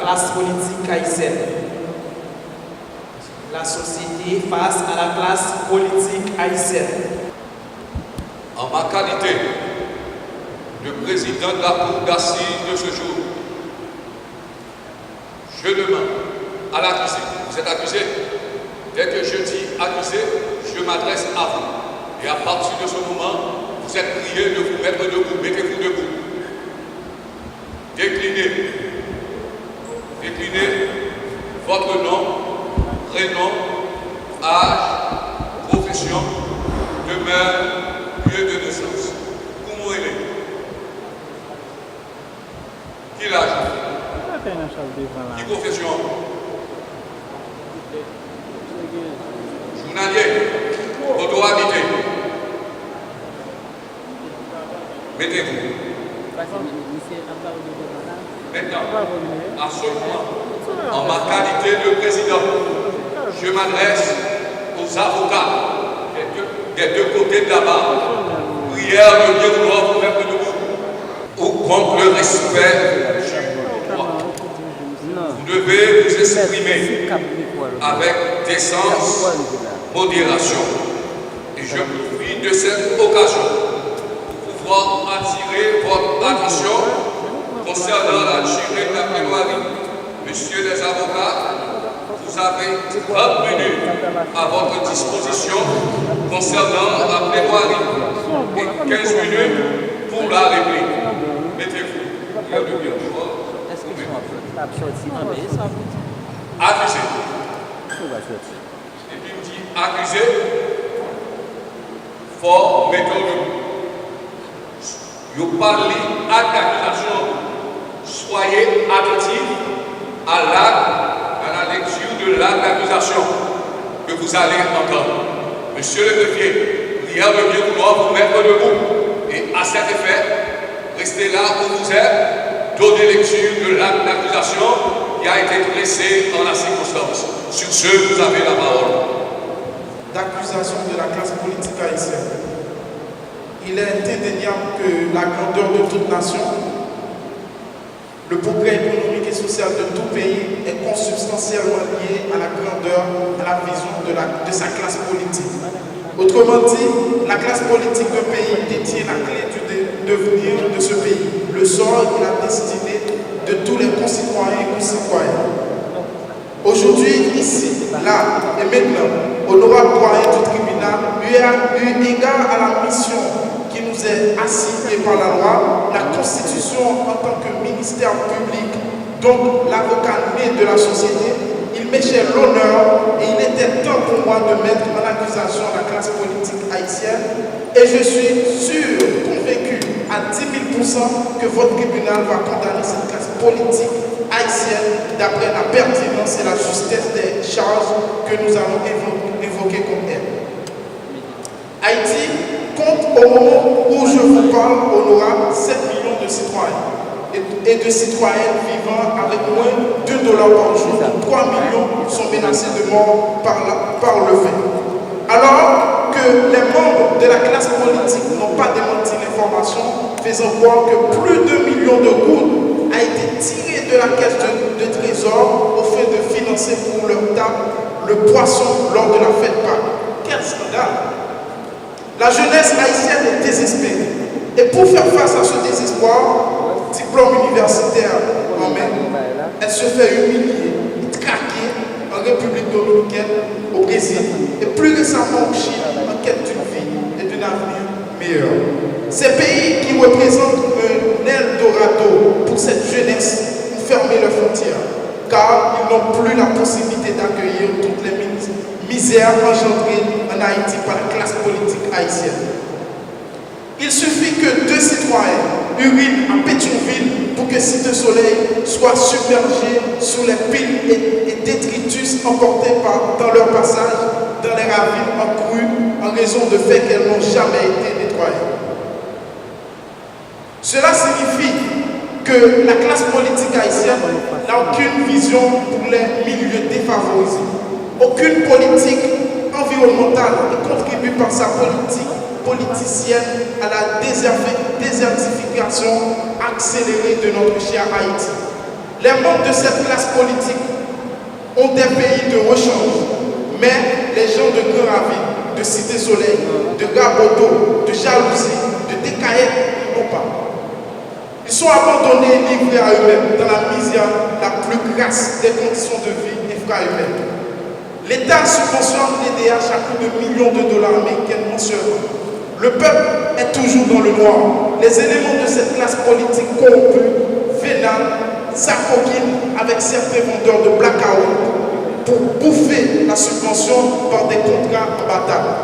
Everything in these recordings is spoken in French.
classe politique haïtienne. La société face à la classe politique haïtienne. En ma qualité de président de la Cour d'assises de ce jour, je demande à l'accusé, vous êtes accusé, dès que je dis accusé, je m'adresse à vous. Et à partir de ce moment, vous êtes prié de vous mettre debout, mettez-vous debout. Déclinez votre nom, prénom, âge, profession, demeure, lieu de naissance. Comment il est? Quel âge? Quelle profession? Journalier. Votre habité. Mettez-vous. Maintenant, à ce moment, en ma qualité de président, je m'adresse aux avocats des deux côtés de la barre. Prière de Dieu vouloir vous mettre debout ou contre le respect du droit. Vous devez vous exprimer avec décence, modération. Et je profite de cette occasion pour pouvoir attirer votre attention concernant la durée de la plaidoirie. Messieurs les avocats, vous avez 30 minutes à votre disposition concernant la plaidoirie et 15 minutes pour la réplique. Mettez-vous. Il y a de bien choses. Accusé. Et puis il dit accusé, fort méthode. Vous parlez à l'accusation. Soyez attentifs à la lecture de l'acte d'accusation que vous allez entendre. Monsieur le greffier, prière de Dieu vouloir vous mettre debout. Et à cet effet, restez là où vous êtes, donnez lecture de l'acte d'accusation qui a été dressé en la circonstance. Sur ce, vous avez la parole. D'accusation de la classe politique haïtienne. Il est indéniable que la grandeur de toute nation, le progrès économique et social de tout pays est consubstantiellement lié à la grandeur, à la vision de sa classe politique. Autrement dit, la classe politique d'un pays détient la clé du devenir de ce pays, le sort et la destinée de tous les concitoyens et concitoyennes. Aujourd'hui, ici, là et maintenant, honorable doyen du tribunal, eu égard à la mission qui nous est assignée par la loi, la Constitution en tant que ministère public, donc l'avocat né de la société, il m'échait l'honneur et il était temps pour moi de mettre en accusation la classe politique haïtienne et je suis sûr, convaincu à 10 000% que votre tribunal va condamner cette classe politique haïtienne d'après la pertinence et la justesse des charges que nous allons évoquer contre elle. Haïti compte au moment où je vous parle, honorable, 7 millions de citoyens et de citoyennes vivant avec moins de $2 par jour. 3 millions sont menacés de mort par le fait. Alors que les membres de la classe politique n'ont pas démenti l'information, faisant croire que plus de millions de gouttes a été tiré de la caisse de trésor au fait de financer pour leur table le poisson lors de la fête Pâques. Quel scandale! La jeunesse haïtienne est désespérée. Et pour faire face à ce désespoir, diplôme universitaire en main, elle se fait humilier, traquer en République dominicaine, au Brésil et plus récemment au Chili en quête d'une vie et d'un avenir meilleur. Ces pays qui représentent un Eldorado pour cette jeunesse ont fermé leurs frontières car ils n'ont plus la possibilité d'accueillir toutes les misères engendrées en Haïti par la classe politique haïtienne. Il suffit que 2 citoyens urinent à Pétionville pour que Cité Soleil soit submergé sous les piles et détritus emportés dans leur passage dans les ravines en crue en raison de fait qu'elles n'ont jamais été nettoyées. Cela signifie que la classe politique haïtienne n'a aucune vision pour les milieux défavorisés, aucune politique environnementale et contribue par sa politique politicienne à la désertification accélérée de notre cher Haïti. Les membres de cette classe politique ont des pays de rechange, mais les gens de Grand-Ravine, de Cité-Soleil, de Gaboto, de Jalousie, de Décaïe n'ont pas. Ils sont abandonnés, livrés à eux-mêmes, dans la misère la plus grasse des conditions de vie infra-humaines. L'État subventionne l'EDH à plus de millions de dollars américains mensuellement. Le peuple est toujours dans le noir. Les éléments de cette classe politique corrompue, vénale, s'acoquinent avec certains vendeurs de blackout pour bouffer la subvention par des contrats imbattables.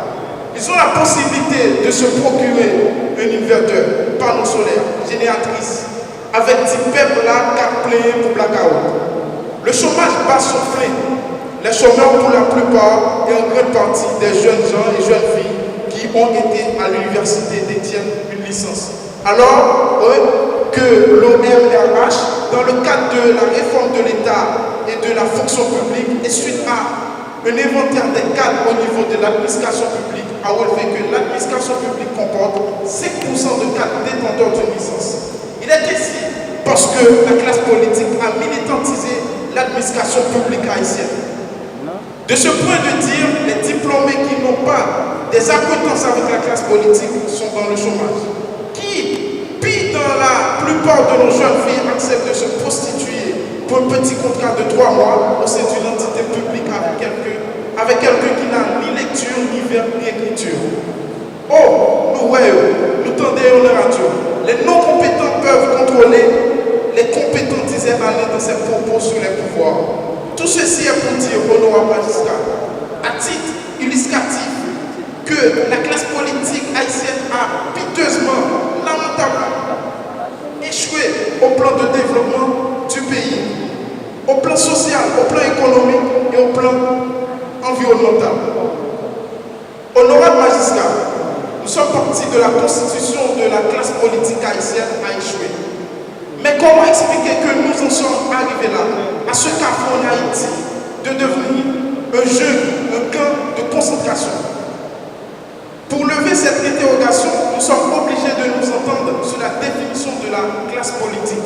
Ils ont la possibilité de se procurer un inverteur, panneau solaire, génératrice, avec 10 peuples là qu'à plein pour blackout. Le chômage bat son plein. Les chômeurs, pour la plupart, et en grande partie des jeunes gens et jeunes filles qui ont été à l'université détiennent une licence. Alors que l'OMRH, dans le cadre de la réforme de l'État et de la fonction publique, et suite à un inventaire des cadres au niveau de l'administration publique, a relevé que l'administration publique comporte 5% de cadres détenteurs d'une licence. Il est ici parce que la classe politique a militantisé l'administration publique haïtienne. De ce point de dire, les diplômés qui n'ont pas des acquaintances avec la classe politique sont dans le chômage. Qui, pire dans la plupart de nos jeunes filles, acceptent de se prostituer pour un petit contrat de 3 mois au sein d'une entité publique avec quelqu'un qui n'a ni lecture, ni verbe, ni écriture. Oh, nous tendons la radio. Les non-compétents peuvent contrôler les compétents, disait Alain dans ses propos sur les pouvoirs. Tout ceci est pour dire, honorable magistrat, à titre illustratif, que la classe politique haïtienne a piteusement, lamentablement, échoué au plan de développement du pays, au plan social, au plan économique et au plan environnemental. Honorable magistrat, nous sommes partis de la constitution de la classe politique haïtienne a échoué. Mais comment expliquer que nous en sommes arrivés là, à ce carrefour en Haïti, de devenir un jeu, un camp de concentration? Pour lever cette interrogation, nous sommes obligés de nous entendre sur la définition de la classe politique.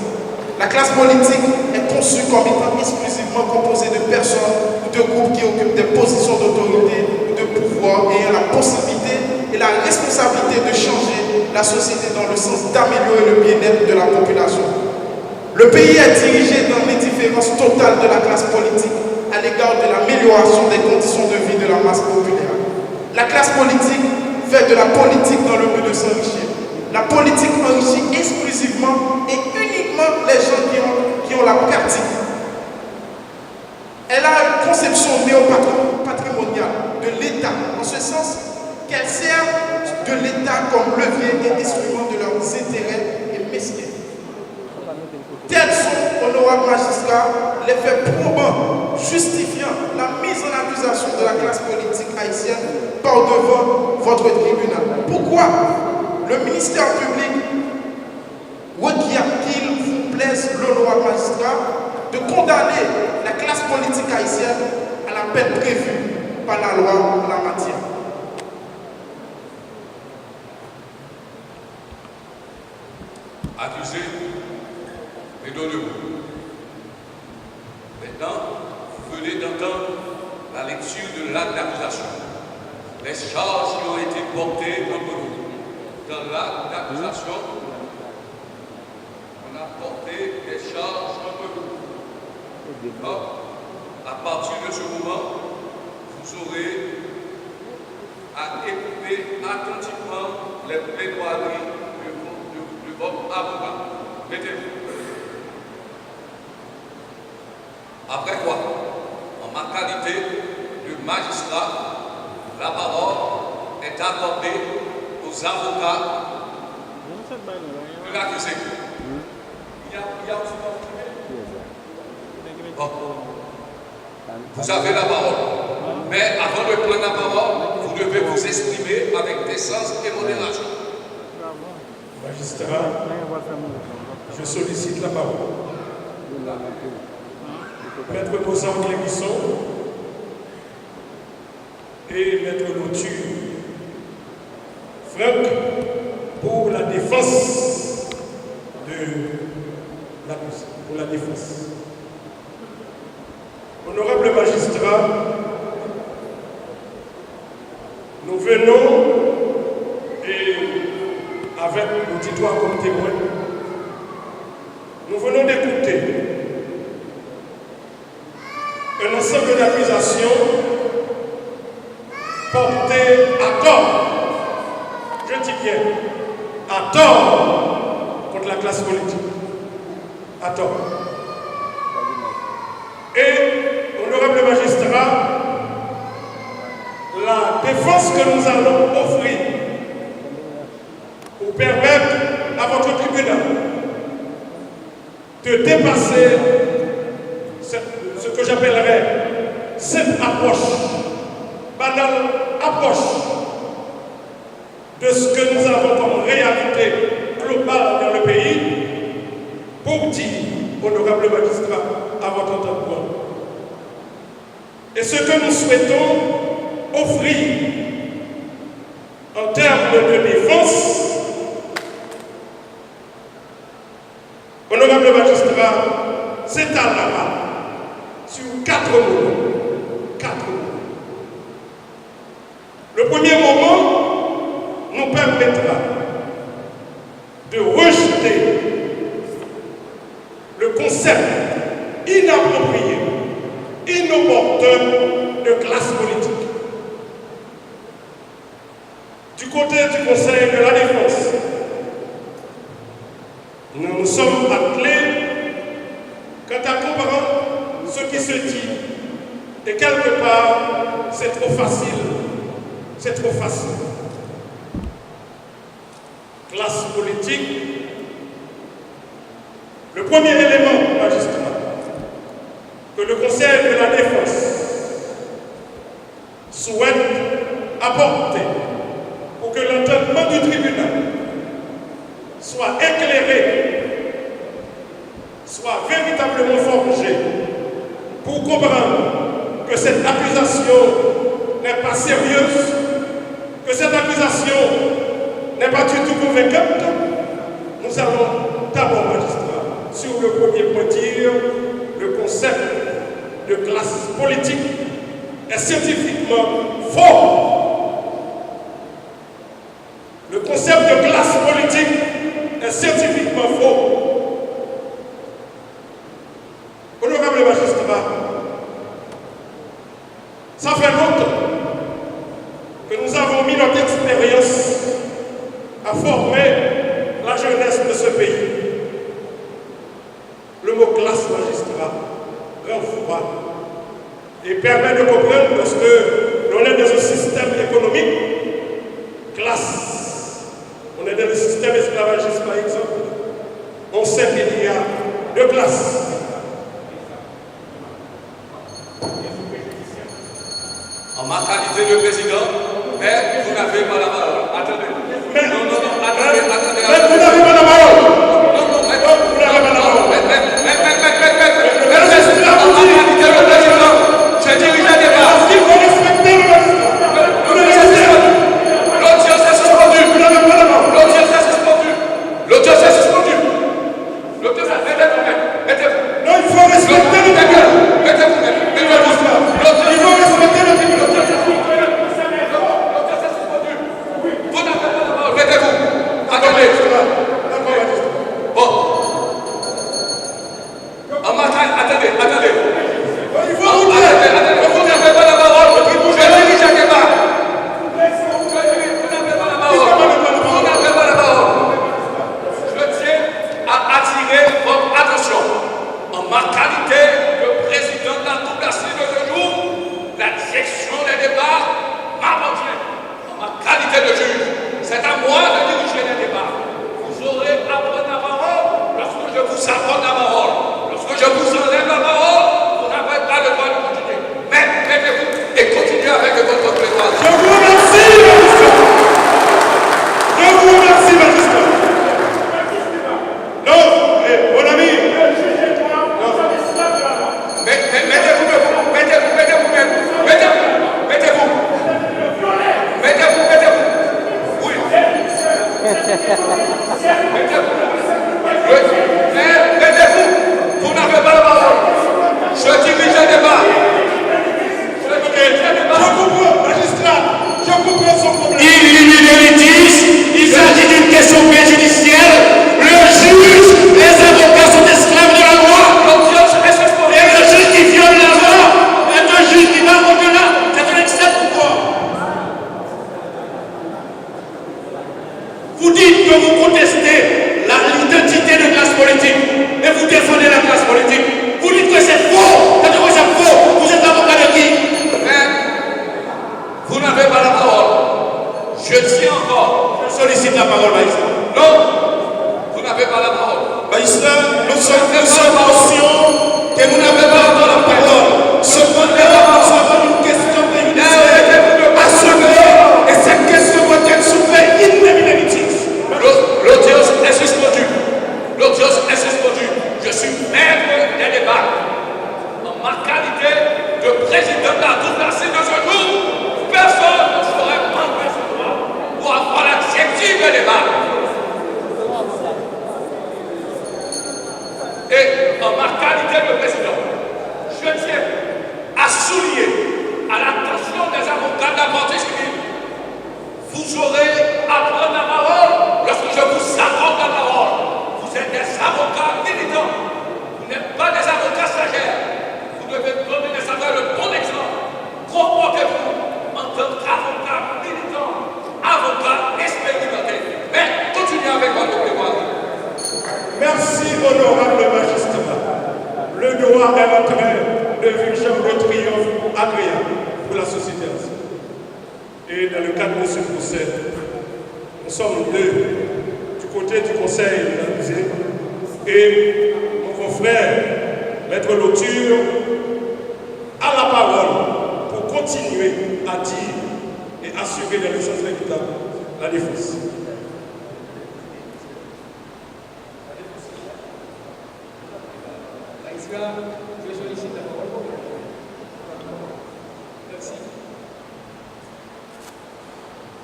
La classe politique est conçue comme étant exclusivement composée de personnes ou de groupes qui occupent des positions d'autorité ou de pouvoir ayant la possibilité et la responsabilité de changer la société dans le sens d'améliorer le bien-être de la population. Le pays est dirigé dans l'indifférence totale de la classe politique à l'égard de l'amélioration des conditions de vie de la masse populaire. La classe politique fait de la politique dans le but de s'enrichir. La politique enrichit exclusivement et uniquement les gens qui ont la pratique. Elle a une conception néo-patrimoniale de l'État, en ce sens qu'elle sert de l'État comme levier et instrument de leurs intérêts et mesquins. Tels sont, honorables magistrats, les faits probants justifiant la mise en accusation de la classe politique haïtienne par devant votre tribunal. Pourquoi le ministère public requiert qu'il vous plaise, l'honorable magistrat, de condamner la classe politique haïtienne à la peine prévue par la loi en la matière? Accusé, pardonnez-vous. Maintenant, vous venez d'entendre la lecture de l'acte d'accusation. Les charges qui ont été portées contre vous. Dans l'acte d'accusation, on a porté des charges contre vous. Donc, à partir de ce moment, vous aurez à écouter attentivement les plaidoiries de votre avocat. Mettez-vous. Après quoi, en ma qualité de magistrat, la parole est accordée aux avocats de l'accusé. Il y a aussi bon. Vous avez la parole. Mais avant de prendre la parole, vous devez vous exprimer avec décence et modération. Magistrat, je sollicite la parole. Maître Bozan-Guérisson et Maître Lotu, Franck, pour la défense de l'accusé, pour la défense. magistrat, nous venons, et avec l'auditoire comme témoin, nous venons d'écouter un ensemble d'accusations portées à tort, je dis bien, à tort contre la classe politique, à tort. Et, honorable magistrat, la défense que nous allons offrir pour permettre à votre tribunal de dépasser ce que j'appellerais cette approche, banale approche de ce que nous avons comme réalité globale dans le pays, pour dire, honorable magistrat, à votre entendement. Et ce que nous souhaitons offrir en termes de défense, honorable magistrat, c'est à là sur 4 mots. 4 mots. Le premier moment nous permettra de rejeter le concept inapproprié, inopportun de classe politique. Du côté du Conseil de la Défense, nous nous sommes attelés quant à comprendre ce qui se dit. Et quelque part, c'est trop facile. C'est trop facile. Classe politique. Le premier élément, magistrat, que le Conseil de la Défense souhaite apporter pour que l'entendement du tribunal soit éclairé, soit véritablement forgé, pour comprendre que cette accusation n'est pas sérieuse, que cette accusation n'est pas du tout convaincante. Nous allons d'abord, magistrat, sur le premier point dire le concept de classe politique est scientifiquement faux. Le concept de classe politique est scientifiquement faux. Honorable magistrat, ça fait longtemps que nous avons mis notre expérience à former la jeunesse de ce pays. Le mot classe, magistrat, rend froid et permet de comprendre lorsque l'on est dans un système économique, classe, on est dans le système esclavagiste par exemple, on sait qu'il y a 2 classes. En ma qualité de président, mais vous n'avez pas la parole. Attendez. Non, attendez. Mais vous n'avez pas la parole. Non, vous n'avez pas la parole. En ma qualité de président, j'ai dirigé le débat. Il faut respecter le magistrat. L'audience est suspendue. Vous n'avez pas la parole. L'audience est suspendue. L'audience est suspendue. L'audience est suspendue. Mettez-vous. Non, il faut respecter le tribunal. Mettez-vous. Il faut respecter le tribunal. Vous n'avez pas la parole. Mettez-vous. Attendez. Bon. Attendez. Il faut vous dire. Vous n'avez pas la parole. Je dirige un débat. Vous n'avez pas la parole. Je tiens à attirer votre attention. En ma qualité de président de la Coupe d'Assise de ce jour, la direction des débats m'appartient. En ma qualité de juge, c'est à moi de diriger les débats. Vous aurez à prendre la parole lorsque je vous accorde la parole. Lorsque je vous enlève la parole, vous n'avez pas le droit de continuer. Mais mettez-vous et continuez avec votre plaidoirie. Je vous remercie, magistrat. Je vous remercie, magistrat. Non, mon ami. Mettez-vous. Oui. Mettez-vous. Vous n'avez pas la parole. Je dirige un débat. Je comprends, magistrat, je comprends son problème. Il y a des litiges, il s'agit d'une question préjudicielle. Le juge, les avocats sont esclaves de la loi. Et le juge qui viole la loi est un juge qui va au-delà. C'est un excès pour quoi? Vous dites que vous contestez l'identité de classe politique et vous défendez la classe politique. Vous dites que c'est faux. C'est faux. Vous êtes avocat de qui? Vous n'avez pas la parole. Je tiens encore. Je sollicite la parole, Maïsla. Non, vous n'avez pas la parole. Maïsla, nous sommes conscients que vous n'avez pas encore la parole. Cependant, nous avons une question préjudicielle à soulever et cette question doit être soulevée in limite. L'audience est suspendue. L'audience est suspendue. Je suis maître des débats. En ma qualité de président de la Cour d'assises de ce jour, personne ne saurait m'empêcher de moi pour avoir l'adjectif de débat. Et en ma qualité de président, je tiens à souligner à l'attention des avocats de la partie civile. Vous aurez à prendre la parole lorsque je vous accorde la parole. Vous êtes des avocats militants. Vous n'êtes pas des avocats stagiaires. Vous devez donner des avocats le bon exemple. Comportez-vous en tant qu'avocat militant, avocat expérimenté. Mais continuez avec votre plaidoirie. Merci, honorable magistrat. Le droit est en train de vivre de triomphe agréable pour la société. Et dans le cadre de ce procès, nous sommes deux du côté du conseil de l'accusé et mon confrère, Maître Lauture, a la parole pour continuer à dire et assurer les licences équitables la défense. Je sollicite la parole. Merci.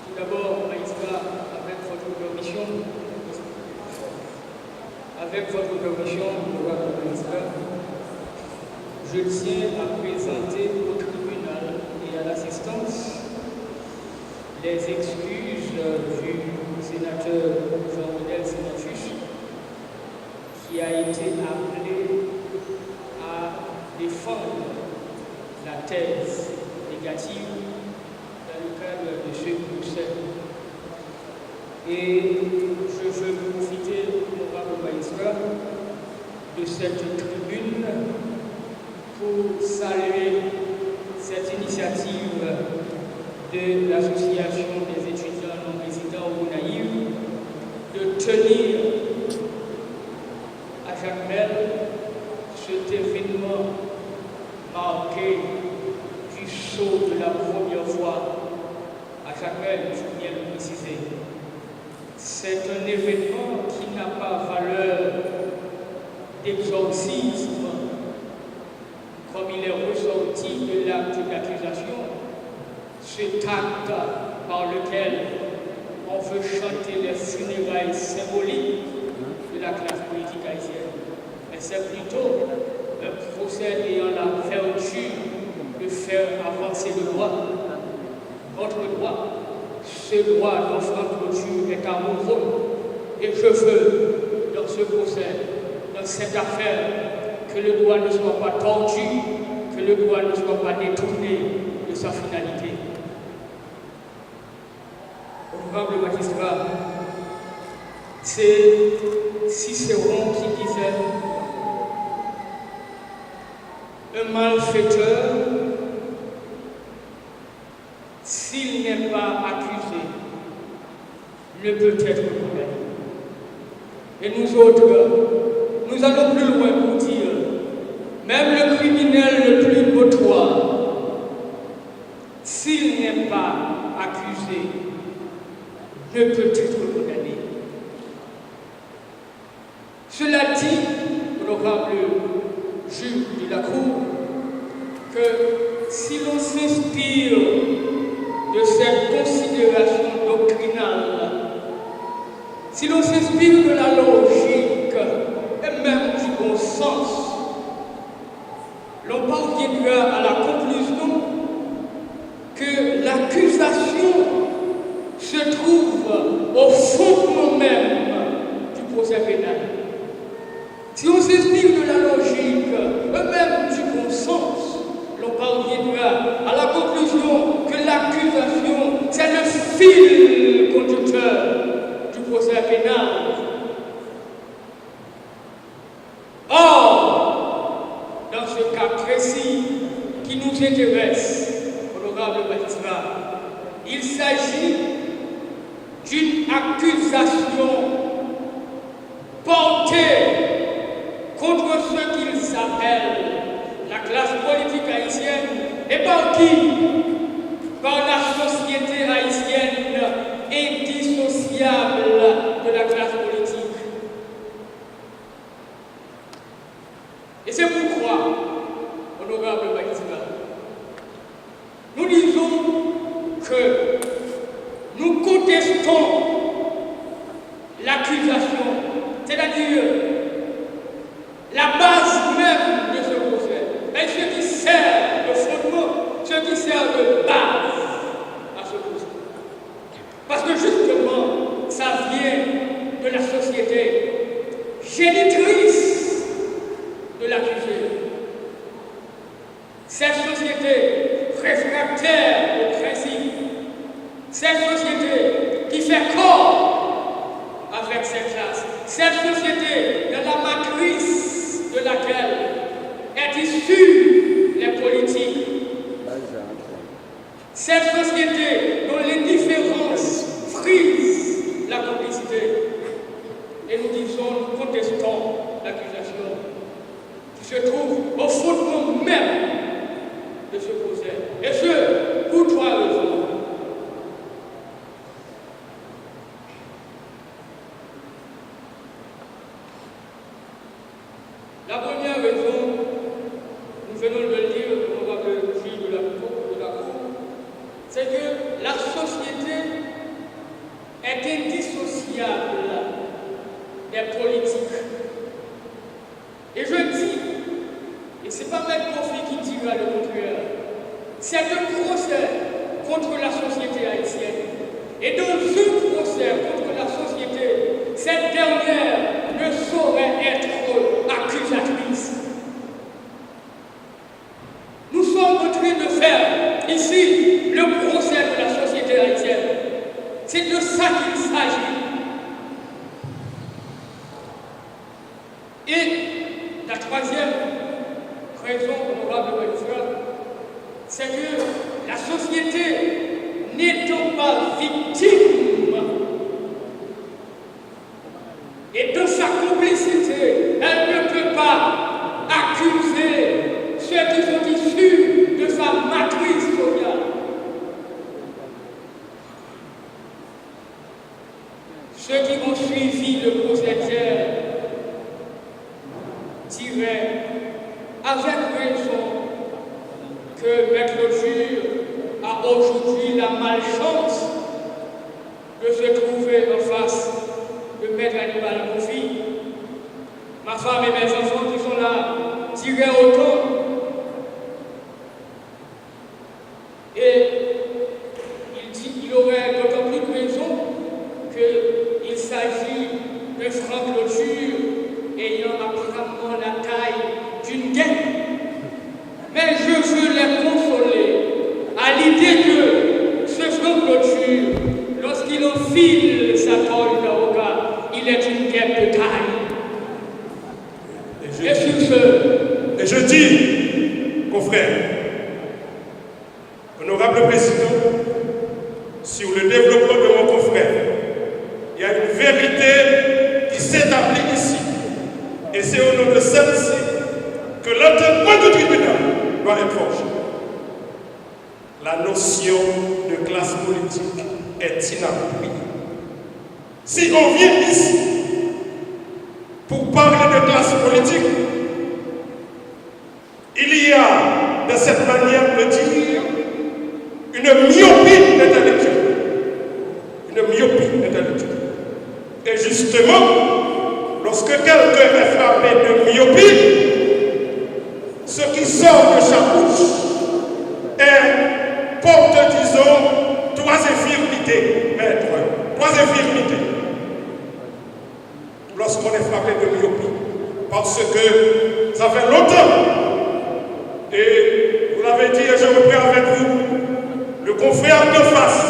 Tout d'abord, Maïsla, avec votre permission, je tiens à présenter au tribunal et à l'assistance les excuses du sénateur Jean-Modèle Sénatus qui a été appelé à défendre la thèse négative dans le cadre de ce procès. Et je veux profiter, honorable magistrat, de cette tribune pour saluer cette initiative de l'Association des étudiants non résidents ou naïfs de tenir à Jacmel cet événement marqué du saut de la première fois à Jacmel, il faut bien le préciser. C'est un événement qui n'a pas valeur d'exorcisme comme il est ressorti de l'acte d'accusation, cet acte par lequel on veut chanter les funérailles symboliques de la classe politique haïtienne. Mais c'est plutôt un procès ayant la vertu de faire avancer le droit. Notre droit, ce droit d'enfant clôture est à mon rôle. Et je veux, dans ce procès, dans cette affaire, que le droit ne soit pas tordu, que le droit ne soit pas détourné de sa finalité. Honorable magistrat, c'est Cicéron qui disait un malfaiteur, s'il n'est pas accusé, ne peut être condamné. Et nous autres, nous allons plus loin pour dire, même le criminel le plus notoire, s'il n'est pas accusé, ne peut être condamné. Cela dit, honorable juge de la Cour, que si l'on s'inspire de cette considération doctrinale, si l'on s'inspire de la logique et même du bon sens, l'on parviendra à la conclusion Si on s'inspire de la logique, même du bon sens, l'on parviendra à la conclusion que l'accusation, c'est le fil conducteur du procès pénal. Or, dans ce cas précis qui nous intéresse, honorable magistrat, il s'agit d'une accusation portée contre ce qu'ils appellent la classe politique haïtienne et par qui? Par la société haïtienne indissociable de la classe politique. Et c'est pourquoi, honorable magistrat, nous disons que nous contestons l'accusation, c'est-à-dire la base même de ce procès, et ce qui sert de fondement, ce qui sert de base à ce procès. Parce que justement, ça vient de la société génitrice de l'accusé. Cette société réfractaire au principe, cette société qui fait corps avec cette classe, cette société dans la matrice de laquelle est issue les politiques, cette société dont l'indifférence frise la complicité. Et nous disons, nous contestons l'accusation qui se trouve au fondement même de ce procès. Et ce, pour trois raisons. La première raison, nous venons de le dire, honorable juge de la Cour, c'est que la société est indissociable des politiques. Et je dis, et ce n'est pas M. Kofi qui dira le contraire, c'est un procès contre la société haïtienne. Et dans ce procès contre la société, cette dernière ne saurait être accusatrice. Nous sommes en train de faire ici le procès de la société haïtienne. C'est de ça qu'il s'agit. Et la troisième raison, honorable magistrat, c'est que la société n'étant pas victime et de sa complicité, elle ne peut pas accuser ceux qui sont issus de sa matrice sociale. Ceux qui ont suivi le procès diraient avec raison que M. Clôture a aujourd'hui la malchance de se trouver en face de M. Hannibal Kofi. Ma femme et mes enfants qui sont là diraient autant. Et il aurait d'autant plus de raison qu'il s'agit de Franck Clôture ayant apparemment la taille d'une guêpe. Mais je veux les consoler à l'idée que ce Franck Clôture, lorsqu'il enfile sa toile d'avocat, il est une guêpe de taille. Et je dis, confrère, honorable président, sur le développement de mon confrère, il y a une vérité qui s'établit ici. Et c'est au nom de celle-ci que l'entendement du tribunal doit être forgé. La notion de classe politique est inappropriée. Si on vient ici pour parler de classe politique, il y a de cette manière de dire une myopie intellectuelle. Une myopie intellectuelle. Et justement, lorsque quelqu'un est frappé de myopie, ce qui sort de sa bouche est porte, disons, trois infirmités, maître, trois infirmités. Lorsqu'on est frappé de myopie, parce que ça fait longtemps, et vous l'avez dit et je reprends avec vous, le confrère de face,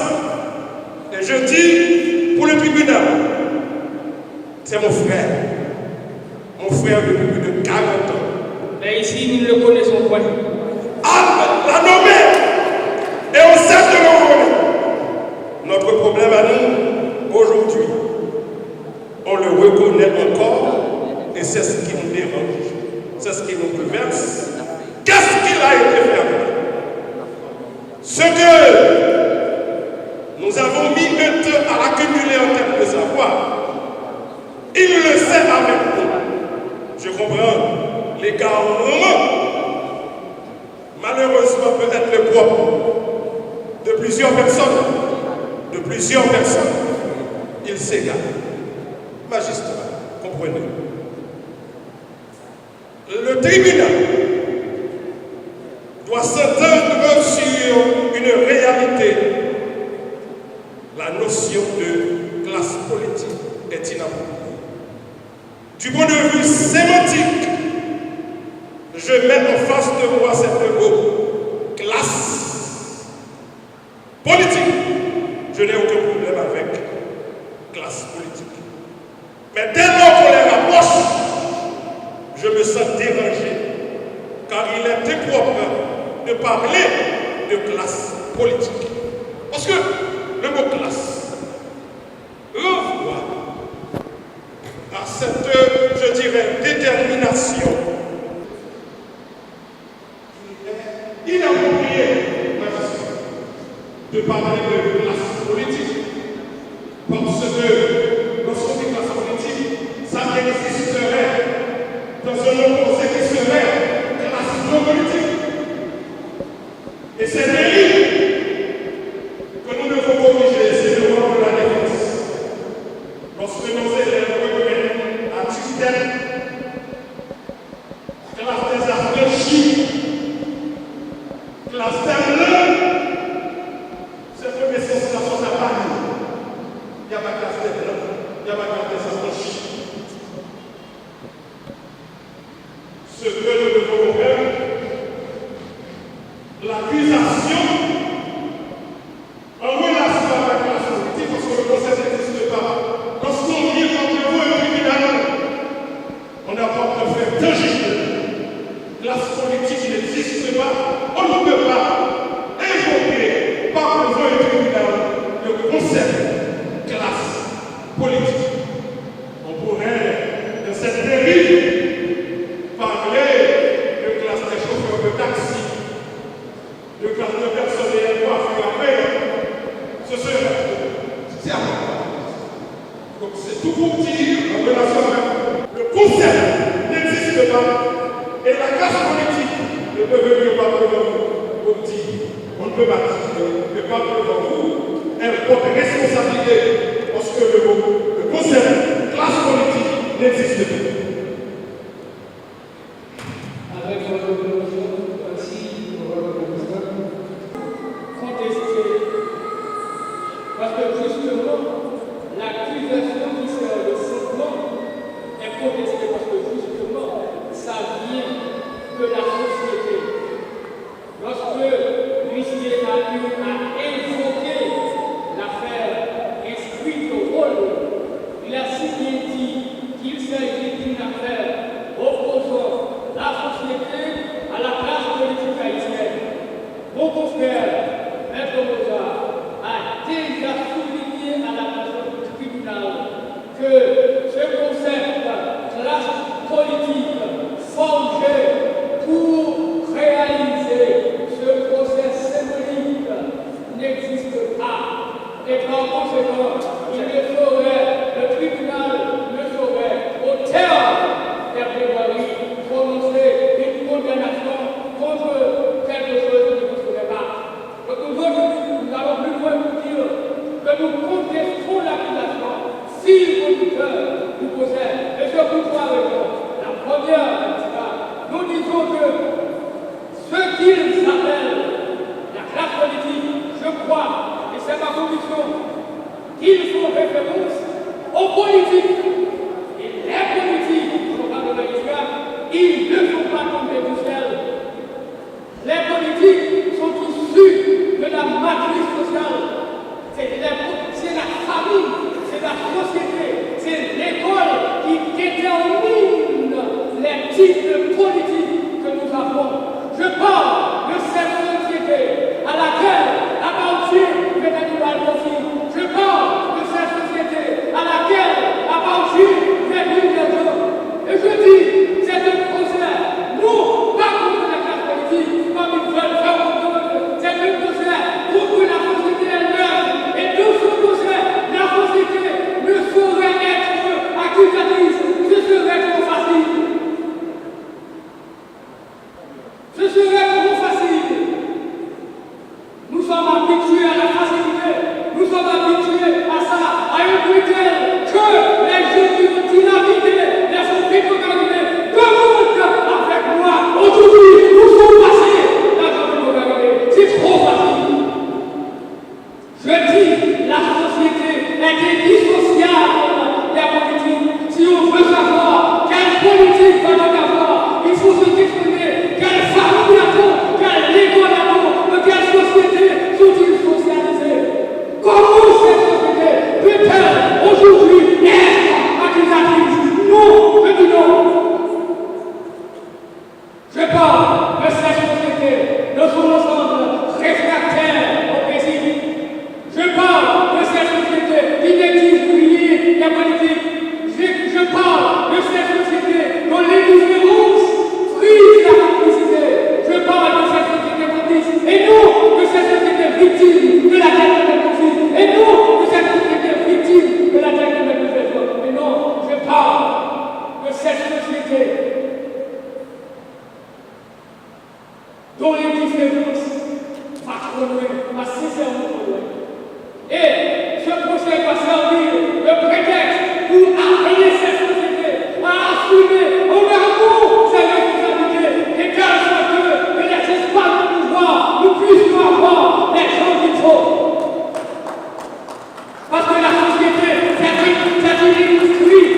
et je dis pour le tribunal, c'est mon frère depuis plus de 40 ans. Mais ici, nous ne le connaissons pas. La nommer et on cesse de le nommer. Notre problème à nous, aujourd'hui, on le reconnaît encore et c'est ce qui nous dérange, c'est ce qui nous bouleverse. Qu'est-ce qu'il a été fait avec nous? Ce que nous avons mis un temps à accumuler en termes de savoir, il le sait avec nous. Je comprends l'égarement, malheureusement peut-être le propre de plusieurs personnes, il s'égare. Magistrat, comprenez. Le tribunal doit s'entendre sur une réalité. La notion de classe politique est inappropriée. Du point de vue sémantique, je mets en face de moi cette mot classe politique. Je n'ai aucun problème avec classe politique. Mais dès lors qu'on les rapproche, je me sens dérangé, car il est impropre de parler de classe politique. Parce que le mot classe renvoie à cette, je dirais, détermination inappropriée de parler de classe politique. Parce que lorsqu'on dit classe politique, ça existerait dans un opposé qui serait classe non politique. Et c'est dérive que nous devons corriger, c'est le rôle de la défense. Lorsque nos élèves reviennent à tutelle, classe des affranchis, classe terminale, cette connaissance là sont à Paris. Il n'y a pas de classe des blancs, il n'y a pas de classe des affranchis. Ce que nous devons faire, l'accusation en relation avec la classe politique, parce que le concept n'existe pas. Lorsqu'on vient contre vous un tribunal, on n'a pas de fait tangible. Classe politique n'existe pas. On ne peut pas invoquer par le voie du tribunal le concept classe politique. On pourrait, dans cette dérive, parler de classe des chauffeurs de taxi, de classe de personnel coiffure à paix. Ce serait. C'est à moi. Donc c'est tout pour dire en relation avec le concept n'existe pas et la classe politique ne peut venir pas devant vous pour dire on ne peut pas devant vous, elle porte responsabilité parce que le concept classe politique n'existe pas. Avec votre permission, ainsi, contester. Parce que justement, l'accusation qui sert de fondement est contestée parce que justement, ça vient de la société. Lorsque l'huissier a eu à invoquer l'affaire inscrite au rôle, il a si bien dit qu'il s'agit cycle politique que nous avons. Je parle de cette société à laquelle appartient Bénédicte Kofi. Je parle de cette société à laquelle appartient Bénédicte. Et je dis, c'est un procès, non pas contre la classe politique, comme ils veulent faire comprendre. C'est un procès contre la société elle-même. Et de ce procès, la société ne saurait être accusatrice. Ce serait trop facile. Ce serait trop facile. Nous sommes habitués à la facilité. Nous sommes habitués à ça, à une tutelle que les gens qui ont dynamité les sont décommandés. Demande avec moi. Aujourd'hui, nous sommes passés dans un décommandé. C'est trop facile. Je dis, la société est indissociable des politiques. Si on veut savoir quelle politique va donc avoir, il faut se questionner quelle famille a-t-on, quelle école a-t-on, de quelle société sont-ils socialisés. Comment cette société peut-elle aujourd'hui être accusatrice? Non, je dis non. Je parle de cette société, de son ensemble réfractaire au principe. Je parle de cette société qui n'exige rien des politiques. Je parle de cette société dont l'indifférence frise la complicité. Je parle de cette société complice et non de cette société victime de la tête de conflit. Et non de cette société victime de la tête de conflit. Mais non, je parle de cette société dont l'indifférence va trop loin, va sincèrement trop loin. Et ce procès va servir de prétexte pour appeler cette société à assumer au amour ses responsabilités et qu'elle soit que les espaces de pouvoir nous puissions avoir les gens qu'il faut. Parce que la société, c'est une industrie.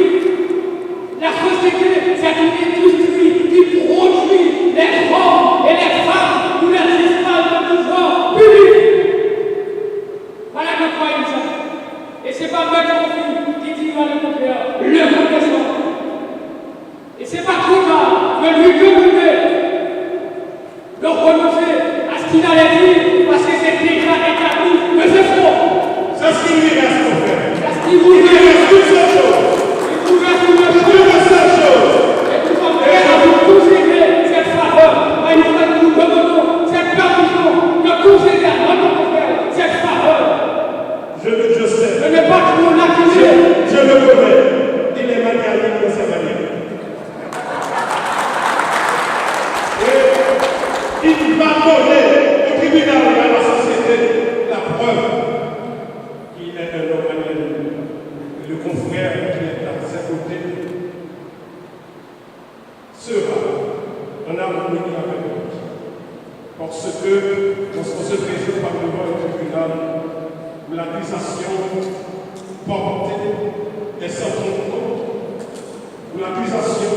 La société, c'est une industrie qui produit les hommes et les femmes pour les espaces de pouvoir publics. Voilà de quoi il s'agit. Et ce n'est pas Maître Kofi qui dit à le connaissant. Et ce n'est pas trop tard de lui demander de renoncer à ce qu'il allait dire parce que c'est déjà établi que c'est faux. C'est ce qu'il lui reste à faire. Parce qu'il vous Il lui reste une seule chose. Il vous reste une seule chose. Et nous sommes prêts à vous concéder cette faveur. Il faut que nous demandons cette permission de concéder à notre frère cette faveur. Je sais. Je n'ai pas trop l'accuser. Je le connais. Il est magnanime de sa manière. Et il va donner au tribunal et à la société la preuve qu'il est un homme magnanime. Et le confrère qui est à ses côtés sera en harmonie avec nous. Parce que lorsqu'on se présente par devant le tribunal, où l'accusation portée est sans compte, où l'accusation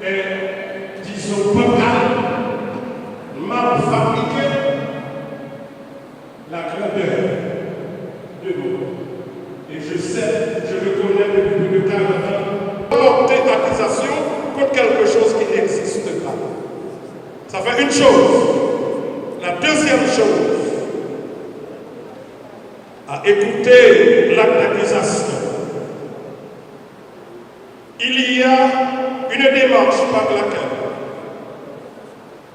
est, disons, bancale, mal fabriquée, la grandeur de nous. Et je sais, je le connais depuis plus de 40 ans, porter accusation contre quelque chose qui n'existe pas. Ça fait une chose. La deuxième chose, à écouter l'acte d'accusation, il y a une démarche par laquelle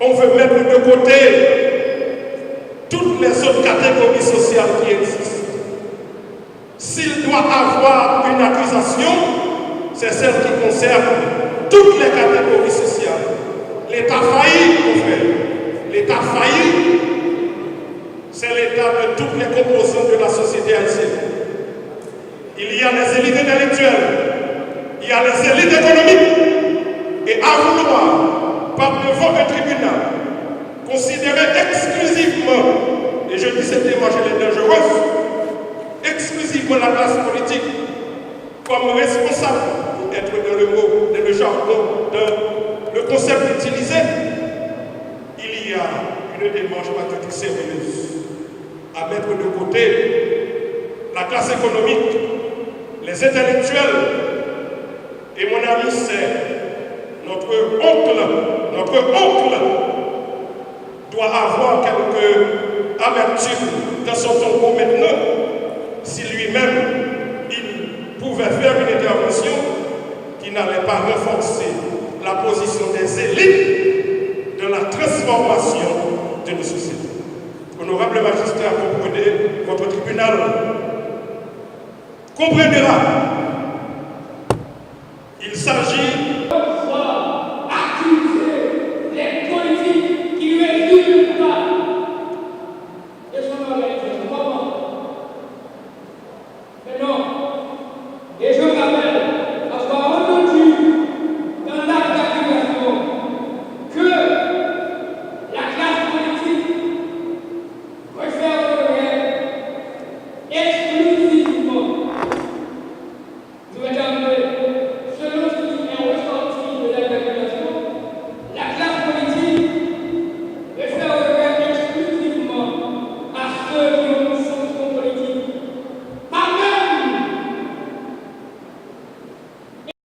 on veut mettre de côté toutes les autres catégories sociales qui existent. S'il doit avoir une accusation, c'est celle qui concerne toutes les catégories sociales. L'État failli, mon frère, l'État failli, c'est l'état de toutes les composantes de la société haïtienne. Il y a les élites intellectuelles, il y a les élites économiques, et à vouloir, par devant un tribunal, considérer exclusivement, et je dis cette démarche elle est dangereuse, exclusivement la classe politique comme responsable, pour être dans le mot, dans le jargon, dans le concept utilisé, il y a une démarche patriotique sérieuse à mettre de côté la classe économique, les intellectuels, et mon ami c'est notre oncle doit avoir quelques amertumes dans son tombeau maintenant, si lui-même il pouvait faire une intervention qui n'allait pas renforcer la position des élites de la transformation de nos sociétés. Honorable magistrat, comprenez, votre tribunal comprendra. Il s'agit